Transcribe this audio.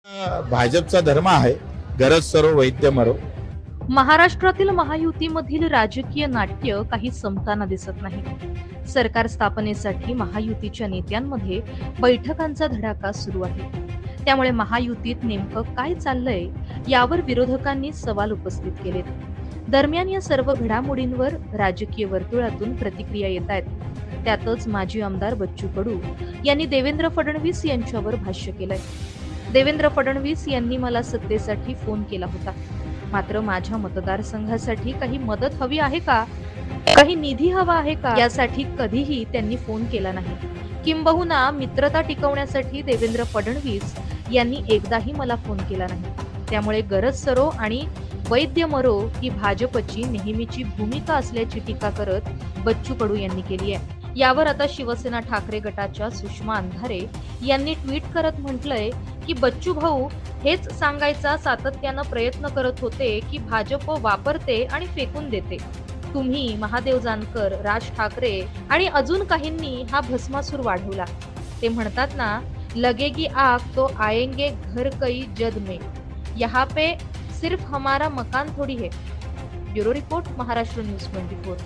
भाजपचा धर्म आहे, गरज सरो वैद्य मरो. महाराष्ट्रातील महायुतीमधील राजकीय नाट्य काही संपताना दिसत नाही. सरकार स्थापनेसाठी महायुतीच्या नेत्यांमध्ये बैठकांचा धडाका सुरू आहे. त्यामुळे महायुतीत नेमकं काय चाललंय यावर विरोधकांनी सवाल उपस्थित केलेत. दरम्यान या सर्व घडामोडींवर राजकीय वर्तुळातून प्रतिक्रिया येत आहेत. त्यातच माजी आमदार बच्चू कडू यांनी देवेंद्र फडणवीस यांच्यावर भाष्य केलंय. देवेंद्र फडणवीस यांनी मला सत्तेसाठी फोन केला होता, मात्र माझ्या मतदारसंघासाठी काही मदत हवी आहे का, काही निधी हवा आहे का, यासाठी कधीही त्यांनी फोन केला नाही. किंबहुना मित्रता टिकवण्यासाठी देवेंद्र फडणवीस यांनी एकदाही मला फोन केला नाही. त्यामुळे गरज सरो आणि वैद्य मरो ही भाजपची नेहमीची भूमिका असल्याची टीका करत बच्चू कडू यांनी केली आहे. यावर आता शिवसेना ठाकरे गटाच्या सुषमा अंधारे यांनी ट्विट करत म्हटलंय की बच्चू भाऊ हेच सांगायचा सातत्यानं प्रयत्न करत होते की भाजप वापरते आणि फेकून देते. तुम्ही महादेव जानकर, राज ठाकरे आणि अजून काहींनी हा भस्मासूर वाढवला. ते म्हणतात ना, लगेगी आग तो आएंगे घर कई जद में, यहाँ पे सिर्फ हमारा मकान थोड़ी है. Bureau report, Maharashtra news 24.